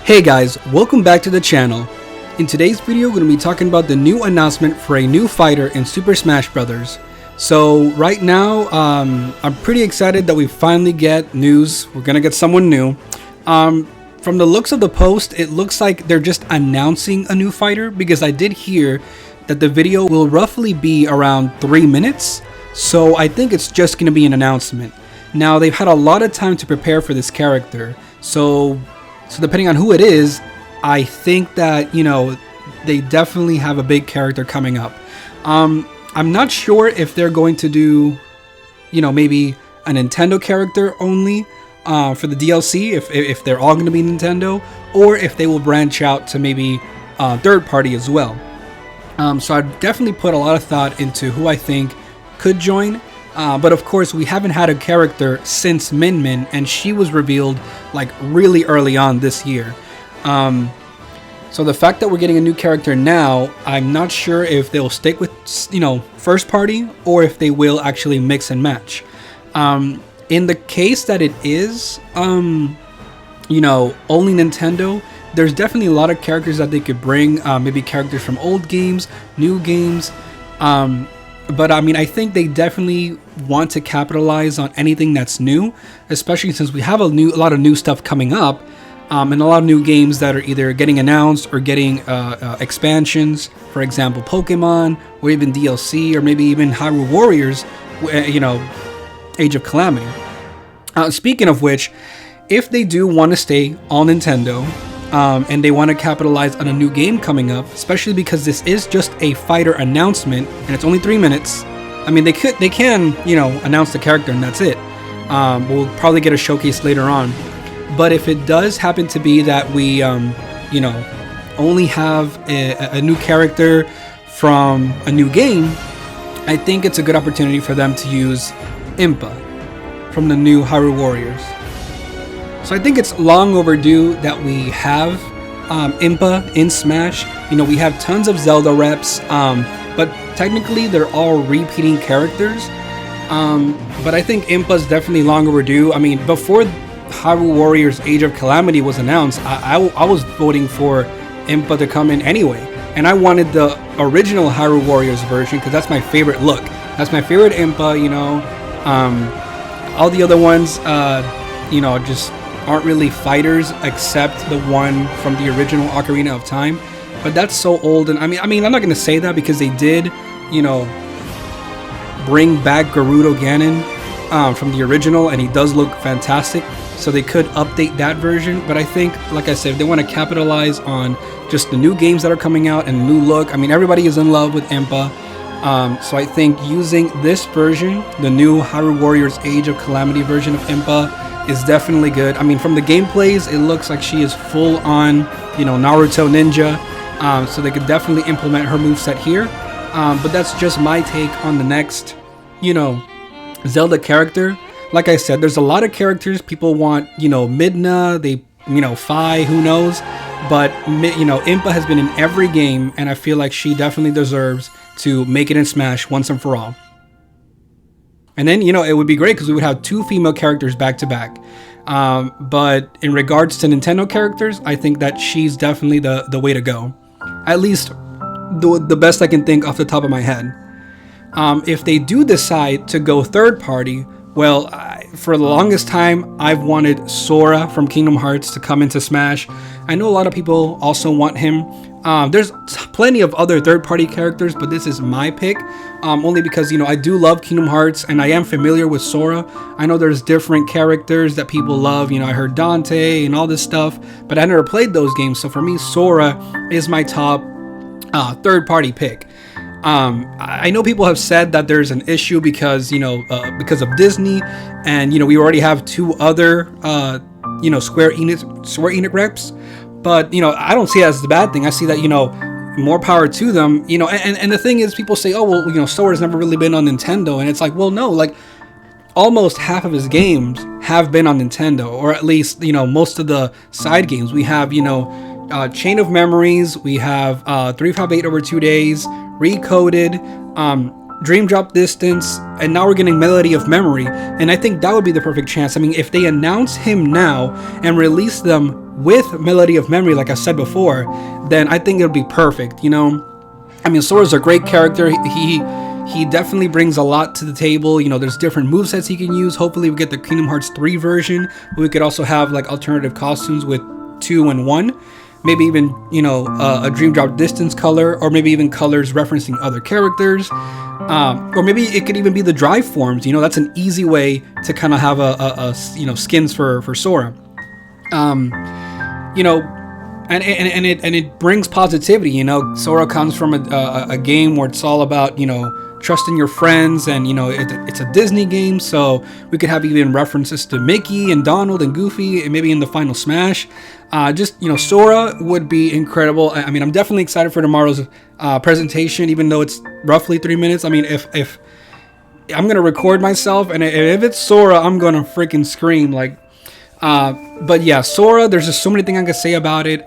Hey guys, welcome back to the channel. In today's video, we're going to be talking about the new announcement for a new fighter in Super Smash Bros. So right now, I'm pretty excited that we finally get news. We're going to get someone new. From the looks of the post, it looks like they're just announcing a new fighter, because I did hear that the video will roughly be around 3 minutes. So I think it's just going to be an announcement. Now, they've had a lot of time to prepare for this character. So depending on who it is, I think that, they definitely have a big character coming up. I'm not sure if they're going to do, maybe a Nintendo character only for the DLC, if they're all going to be Nintendo, or if they will branch out to maybe third party as well. So I'd definitely put a lot of thought into who I think could join. But of course, we haven't had a character since Min Min, and she was revealed like really early on this year. So the fact that we're getting a new character now, I'm not sure if they'll stick with, first party, or if they will actually mix and match. In the case that it is, only Nintendo, there's definitely a lot of characters that they could bring, maybe characters from old games, new games. But I think they definitely want to capitalize on anything that's new, especially since we have a lot of new stuff coming up, and a lot of new games that are either getting announced or getting expansions. For example, Pokemon, or even DLC, or maybe even Hyrule Warriors, Age of Calamity. Speaking of which, if they do want to stay on Nintendo, and they want to capitalize on a new game coming up, especially because this is just a fighter announcement and it's only 3 minutes. They can announce the character and that's it. We'll probably get a showcase later on. But if it does happen to be that we only have a new character from a new game, I think it's a good opportunity for them to use Impa from the new Hyrule Warriors. So I think it's long overdue that we have Impa in Smash. We have tons of Zelda reps, but technically they're all repeating characters. But I think Impa's definitely long overdue. Before Hyrule Warriors Age of Calamity was announced, I was voting for Impa to come in anyway. And I wanted the original Hyrule Warriors version because that's my favorite look. That's my favorite Impa, all the other ones, just aren't really fighters except the one from the original Ocarina of Time. But that's so old, and I'm not gonna say that because they did, bring back Gerudo Ganon from the original, and he does look fantastic. So they could update that version. But I think, like I said, if they want to capitalize on just the new games that are coming out and the new look, everybody is in love with Impa. So I think using this version, the new Hyrule Warriors Age of Calamity version of Impa, is definitely good. From the gameplays, it looks like she is full on, Naruto ninja. So they could definitely implement her moveset here. But that's just my take on the next, Zelda character. Like I said, there's a lot of characters people want, Midna, Fi, who knows. But, Impa has been in every game, and I feel like she definitely deserves to make it in Smash once and for all. And then, it would be great because we would have 2 female characters back to back. But in regards to Nintendo characters, I think that she's definitely the way to go. At least the best I can think off the top of my head. If they do decide to go third party, well, for the longest time, I've wanted Sora from Kingdom Hearts to come into Smash. I know a lot of people also want him. There's plenty of other third-party characters, but this is my pick, only because, I do love Kingdom Hearts, and I am familiar with Sora. I know there's different characters that people love. I heard Dante and all this stuff, but I never played those games. So for me, Sora is my top third-party pick. I know people have said that there's an issue because of Disney, and we already have 2 other Square Enix reps. But I don't see it as the bad thing. I see that more power to them. And the thing is, people say, oh well, Sora's never really been on Nintendo, and it's like, well, no, like almost half of his games have been on Nintendo, or at least most of the side games. We have Chain of Memories, we have 358 Over 2 Days, Recoded, Dream Drop Distance, and now we're getting Melody of Memory, and I think that would be the perfect chance. I mean, if they announce him now and release them with Melody of Memory, like I said before, then I think it'll be perfect, you know? I mean, Sora's a great character. He definitely brings a lot to the table. You know, there's different movesets he can use. Hopefully we get the Kingdom Hearts 3 version. We could also have like alternative costumes with 2 and 1. Maybe even, you know, a Dream Drop Distance color, or maybe even colors referencing other characters. Or maybe it could even be the drive forms. You know, that's an easy way to kind of have a you know, skins for Sora. You know, and it brings positivity. You know, Sora comes from a game where it's all about, you know, trusting your friends, and you know, it's a Disney game, so we could have even references to Mickey and Donald and Goofy, and maybe in the final Smash. Just, you know, Sora would be incredible. I mean, I'm definitely excited for tomorrow's presentation, even though it's roughly 3 minutes. I mean, if I'm gonna record myself, and if it's Sora, I'm gonna freaking scream, like. But yeah, Sora, there's just so many things I could say about it.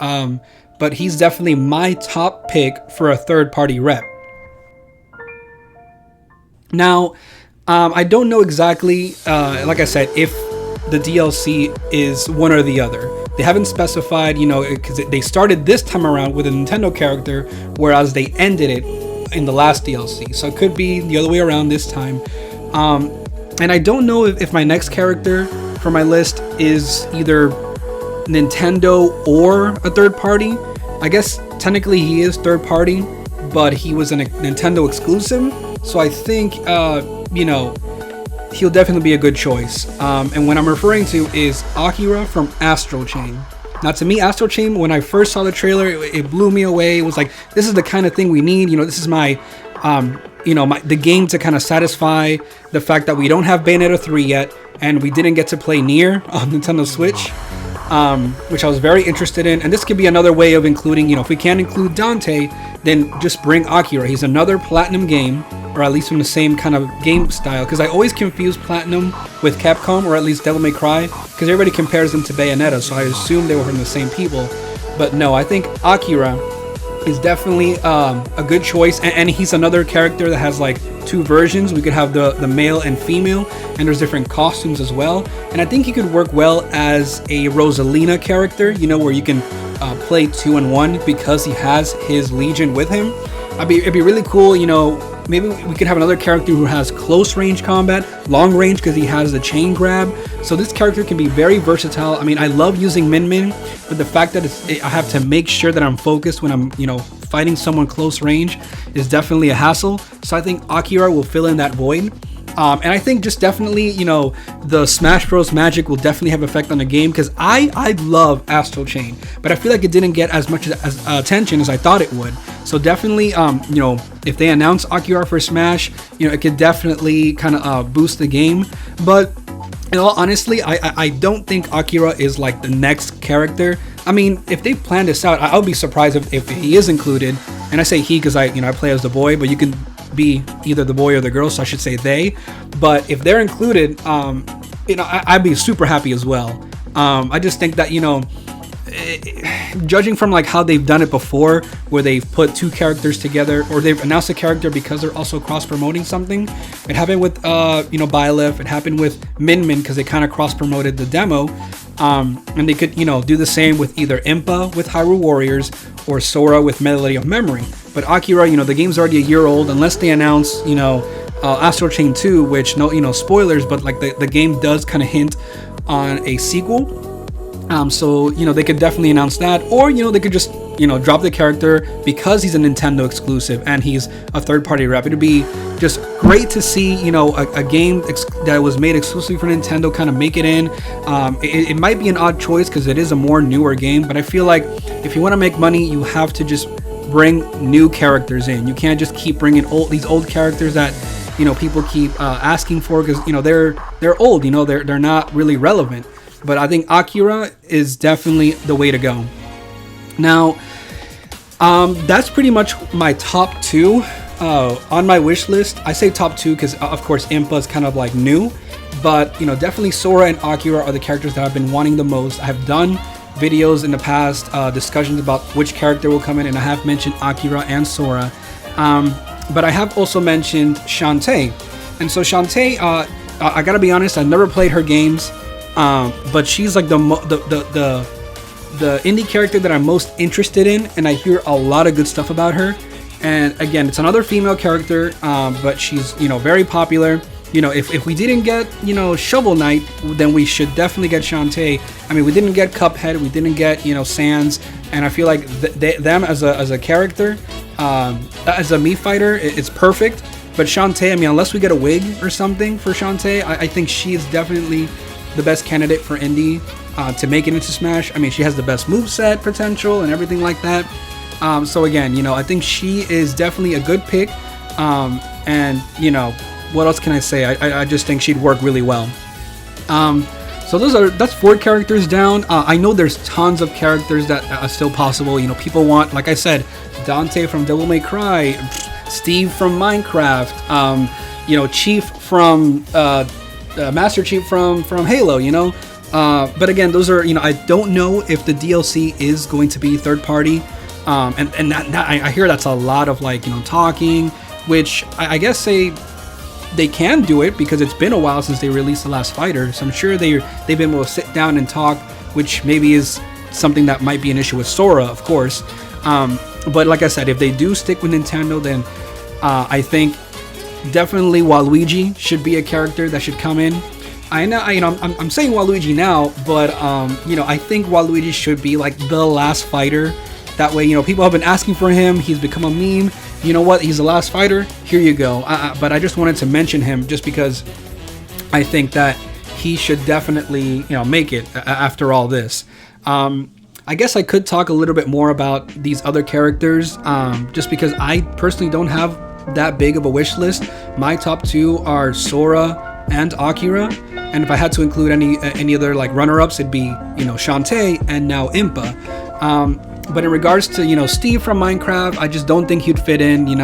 But he's definitely my top pick for a third-party rep. Now, I don't know exactly, like I said, if the DLC is one or the other. They haven't specified, you know, because they started this time around with a Nintendo character, whereas they ended it in the last DLC. So it could be the other way around this time. And I don't know if my next character for my list is either Nintendo or a third party. I guess technically he is third party, but he was a Nintendo exclusive. So I think, you know, he'll definitely be a good choice. And what I'm referring to is Akira from Astral Chain. Now, to me, Astral Chain, when I first saw the trailer, it blew me away. It was like, this is the kind of thing we need. You know, this is my, you know, the game to kind of satisfy the fact that we don't have Bayonetta 3 yet, and we didn't get to play Nier on Nintendo Switch, which I was very interested in. And this could be another way of including, you know, if we can't include Dante, then just bring Akira. He's another Platinum game, or at least from the same kind of game style, because I always confuse Platinum with Capcom, or at least Devil May Cry, because everybody compares them to Bayonetta, so I assume they were from the same people. But no, I think Akira is definitely a good choice, and he's another character that has like 2 versions. We could have the male and female, and there's different costumes as well. And I think he could work well as a Rosalina character, you know, where you can play 2 and 1 because he has his Legion with him. It'd be really cool, you know. Maybe we could have another character who has close range combat, long range because he has the chain grab. So this character can be very versatile. I mean, I love using Min Min, but the fact that I have to make sure that I'm focused when I'm, you know, fighting someone close range is definitely a hassle. So I think Akira will fill in that void. And I think just definitely, you know, the Smash Bros. Magic will definitely have effect on the game, because I love Astral Chain, but I feel like it didn't get as much attention as I thought it would. So definitely, you know, if they announce Akira for Smash, you know, it could definitely kind of boost the game. But in all honesty, I don't think Akira is like the next character. I mean, if they plan this out, I'll be surprised if he is included. And I say he because I play as the boy, but you can be either the boy or the girl, so I should say they. But if they're included, you know, I'd be super happy as well. I just think that, you know, judging from like how they've done it before, where they've put 2 characters together, or they've announced a character because they're also cross-promoting something. It happened with you know, Byleth. It happened with Min Min because they kind of cross-promoted the demo. And they could, you know, do the same with either Impa with Hyrule Warriors or Sora with Melody of Memory. But Akira, you know, the game's already a year old, unless they announce, you know, Astral Chain 2, which, no, you know, spoilers, but like the game does kind of hint on a sequel. So, you know, they could definitely announce that, or, you know, they could just, you know, drop the character because he's a Nintendo exclusive and he's a third-party rep. It'd be just great to see, you know, a game that was made exclusively for Nintendo kind of make it in. It might be an odd choice because it is a more newer game, but I feel like if you want to make money, you have to just bring new characters in. You can't just keep bringing these old characters that, you know, people keep asking for, because, you know, they're old, you know, they're not really relevant. But I think Akira is definitely the way to go. Now, that's pretty much my top 2 on my wish list. I say top 2 because, of course, Impa is kind of like new. But, you know, definitely Sora and Akira are the characters that I've been wanting the most. I have done videos in the past, discussions about which character will come in, and I have mentioned Akira and Sora. But I have also mentioned Shantae, and so Shantae, I gotta be honest, I never played her games, but she's like the indie character that I'm most interested in, and I hear a lot of good stuff about her. And again, it's another female character, but she's very popular. If we didn't get Shovel Knight, then we should definitely get Shantae. I mean, we didn't get Cuphead, we didn't get Sans, and I feel like them as a character, as a Mii fighter, it's perfect. But Shantae, I mean, unless we get a wig or something for Shantae, I think she is definitely the best candidate for indie to make it into Smash. I mean, she has the best moveset potential and everything like that. So again, I think she is definitely a good pick. And what else can I say? I just think she'd work really well. So that's 4 characters down. I know there's tons of characters that are still possible. People want, like I said, Dante from Devil May Cry, Steve from Minecraft, Chief from Master Chief from Halo. But again, those are I don't know if the DLC is going to be third party. And I hear that's a lot of talking, which I guess they can do it because it's been a while since they released the last fighter. So I'm sure they've been able to sit down and talk, which maybe is something that might be an issue with Sora, of course. But like I said, if they do stick with Nintendo, then I think definitely Waluigi should be a character that should come in. I'm saying Waluigi now, but I think Waluigi should be like the last fighter. That way, people have been asking for him. He's become a meme. You know what? He's the last fighter. Here you go. But I just wanted to mention him just because I think that he should definitely, make it after all this. I guess I could talk a little bit more about these other characters, just because I personally don't have that big of a wish list. My top 2 are Sora and Akira, and if I had to include any other runner-ups, it'd be Shantae and now Impa. But in regards to Steve from Minecraft, I just don't think he'd fit in. He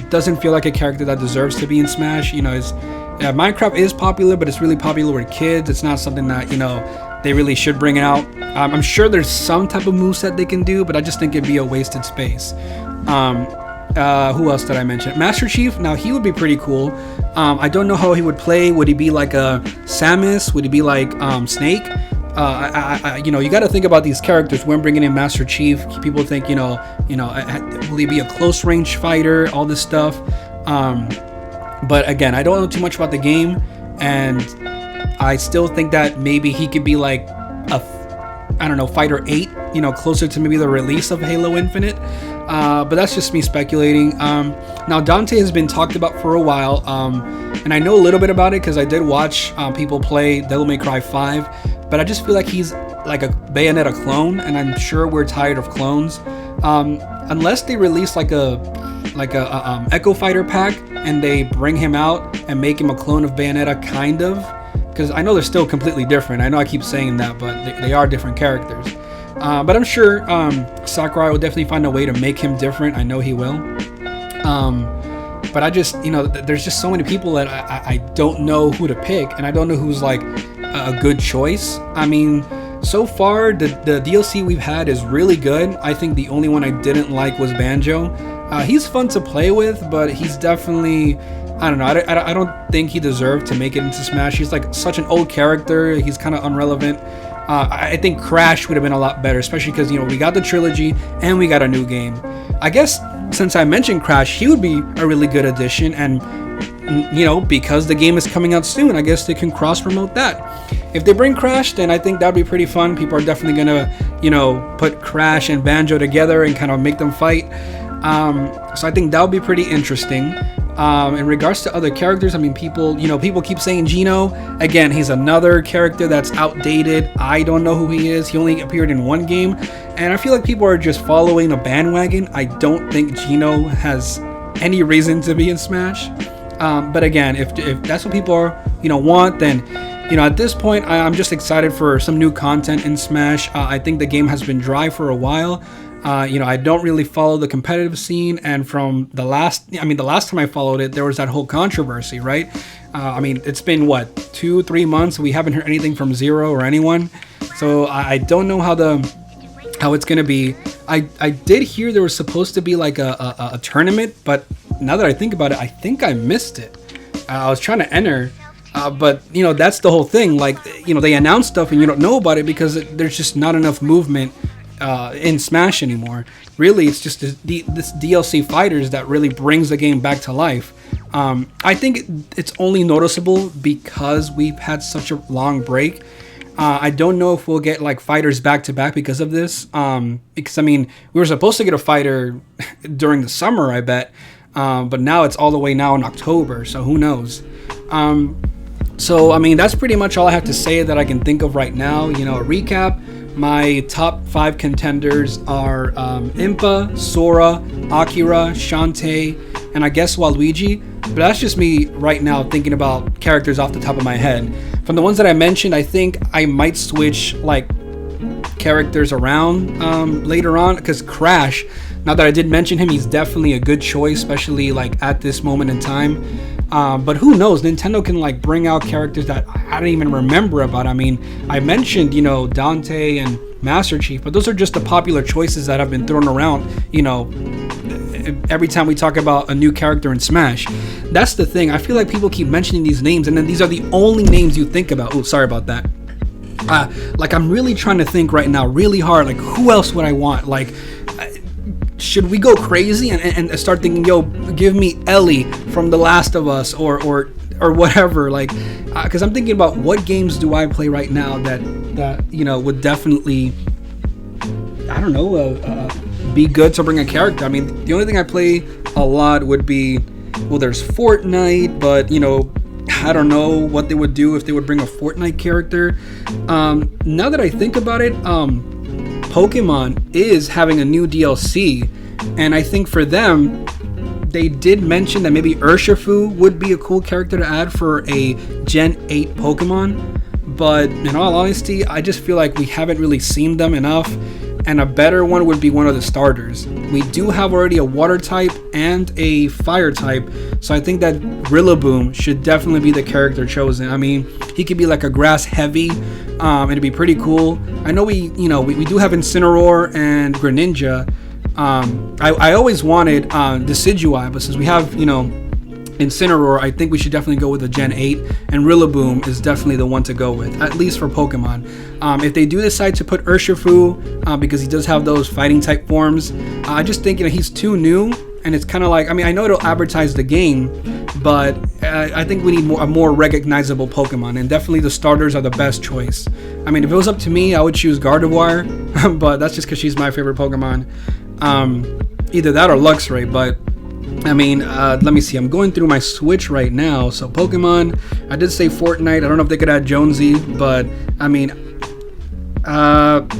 doesn't feel like a character that deserves to be in Smash. Minecraft is popular, but it's really popular with kids. It's not something that they really should bring out. I'm sure there's some type of moveset they can do, but I just think it'd be a wasted space. Who else did I mention? Master Chief. Now he would be pretty cool. I don't know how he would play. Would he be like a Samus? Would he be like Snake? You got to think about these characters when bringing in Master Chief. People think, will he be a close range fighter? All this stuff. But again, I don't know too much about the game, and I still think that maybe he could be like fighter 8. Closer to maybe the release of Halo Infinite. But that's just me speculating. Now Dante has been talked about for a while, and I know a little bit about it because I did watch people play Devil May Cry 5. But I just feel like he's like a Bayonetta clone, and I'm sure we're tired of clones. Unless they release like a Echo Fighter pack and they bring him out and make him a clone of Bayonetta, kind of. Because I know they're still completely different. I know I keep saying that, but they are different characters. But I'm sure Sakurai will definitely find a way to make him different. I know he will. But I just, there's just so many people that I don't know who to pick, and I don't know who's like a good choice. I mean, so far the DLC we've had is really good. I think the only one I didn't like was Banjo. He's fun to play with, but he's definitely, I don't know, I don't think he deserved to make it into Smash. He's like such an old character. He's kind of irrelevant. I think Crash would have been a lot better, especially because we got the trilogy and we got a new game. I guess since I mentioned Crash, he would be a really good addition, and because the game is coming out soon, I guess they can cross-promote that. If they bring Crash, then I think that'd be pretty fun. People are definitely gonna, put Crash and Banjo together and kind of make them fight. So I think that would be pretty interesting. In regards to other characters, I mean, people keep saying Gino. Again, he's another character that's outdated. I don't know who he is. He only appeared in one game, and I feel like people are just following a bandwagon. I don't think Gino has any reason to be in Smash. But again, if that's what people are, want, then, at this point, I'm just excited for some new content in Smash. I think the game has been dry for a while. I don't really follow the competitive scene, and from the last time I followed it, there was that whole controversy, right? It's been 2-3 months. We haven't heard anything from Zero or anyone. So I don't know how how it's gonna be. I did hear there was supposed to be like a tournament, but now that I think about it, I think I missed it. I was trying to enter, but you know, that's the whole thing. Like, you know, they announce stuff and you don't know about it because there's just not enough movement in Smash anymore. Really, it's just this DLC fighters that really brings the game back to life. I think it's only noticeable because we've had such a long break. I don't know if we'll get like fighters back to back because of this. Because I mean, we were supposed to get a fighter during the summer, I bet. But now it's all the way now in October, so who knows? So I mean, that's pretty much all I have to say that I can think of right now. You know, a recap. My top 5 contenders are Impa, Sora, Akira, Shantae, and I guess Waluigi. But that's just me right now thinking about characters off the top of my head. From the ones that I mentioned, I think I might switch like characters around later on, because Crash, now that I did mention him, he's definitely a good choice, especially like at this moment in time. But who knows, Nintendo can like bring out characters that I don't even remember about. I mean, I mentioned, you know, Dante and Master Chief, but those are just the popular choices that have been thrown around, you know, every time we talk about a new character in Smash. That's the thing. I feel like people keep mentioning these names and then these are the only names you think about. Oh, sorry about that. Like, I'm really trying to think right now really hard, like, who else would I want? Like, should we go crazy and start thinking, yo, give me Ellie from The Last of Us or whatever? Like, because I'm thinking about what games do I play right now that you know would definitely, I don't know, be good to bring a character. I mean, the only thing I play a lot would be, well, there's Fortnite, but you know, I don't know what they would do if they would bring a Fortnite character. Now that I think about it, Pokemon is having a new DLC, and I think for them, they did mention that maybe Urshifu would be a cool character to add for a Gen 8 Pokemon, but in all honesty, I just feel like we haven't really seen them enough, and a better one would be one of the starters. We do have already a water type and a fire type, so I think that Rillaboom should definitely be the character chosen. I mean, he could be like a grass heavy, it'd be pretty cool. I know we do have Incineroar and Greninja. I always wanted Decidueye, but since we have, you know, Incineroar, I think we should definitely go with a Gen 8, and Rillaboom is definitely the one to go with, at least for Pokemon. If they do decide to put Urshifu, because he does have those fighting type forms, I just think, you know, he's too new, and it's kind of like, I mean, I know it'll advertise the game, but I think we need a more recognizable Pokemon, and definitely the starters are the best choice. I mean, if it was up to me, I would choose Gardevoir, but that's just because she's my favorite Pokemon. Either that or Luxray, but I mean, let me see. I'm going through my Switch right now. So Pokemon, I did say Fortnite. I don't know if they could add Jonesy, but I mean,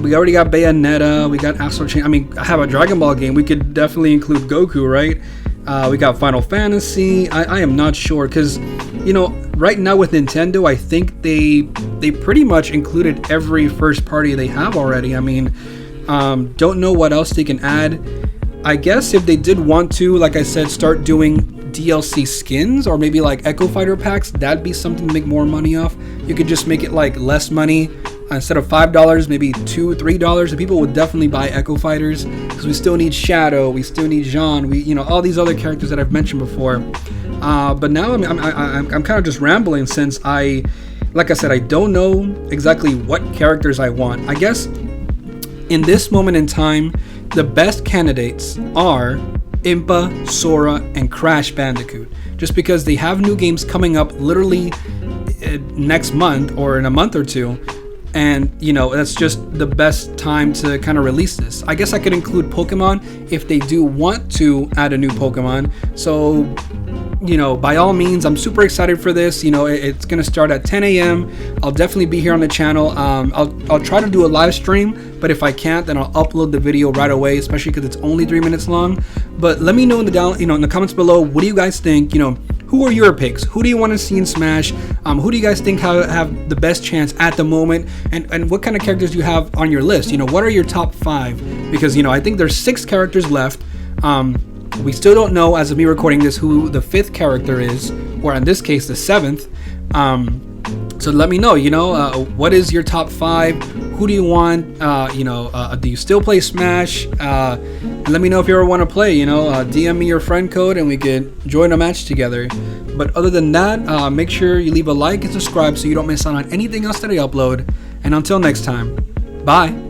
we already got Bayonetta. We got Astral Chain. I mean, I have a Dragon Ball game. We could definitely include Goku, right? We got Final Fantasy. I am not sure because, you know, right now with Nintendo, I think they pretty much included every first party they have already. I mean, don't know what else they can add. I guess if they did want to, like I said, start doing DLC skins or maybe like Echo Fighter packs, that'd be something to make more money off. You could just make it like less money. Instead of $5, maybe $2, $3, and people would definitely buy Echo Fighters because we still need Shadow, we still need Jean, you know, all these other characters that I've mentioned before. But now I'm kind of just rambling since like I said, I don't know exactly what characters I want. I guess in this moment in time, the best candidates are Impa, Sora, and Crash Bandicoot. Just because they have new games coming up literally next month or in a month or two. And, you know, that's just the best time to kind of release this. I guess I could include Pokemon if they do want to add a new Pokemon. So, you know, by all means, I'm super excited for this. You know, it's going to start at 10 a.m. I'll definitely be here on the channel. I'll try to do a live stream, but if I can't, then I'll upload the video right away, especially because it's only 3 minutes long. But let me know in the comments below, what do you guys think? You know, who are your picks? Who do you want to see in Smash? Who do you guys think have the best chance at the moment? And what kind of characters do you have on your list? You know, what are your top 5? Because, you know, I think there's 6 characters left. We still don't know, as of me recording this, who the 5th character is, or in this case, the 7th. So let me know, what is your top 5? Who do you want? Do you still play Smash? And let me know if you ever want to play, DM me your friend code and we can join a match together. But other than that, make sure you leave a like and subscribe so you don't miss out on anything else that I upload. And until next time, bye.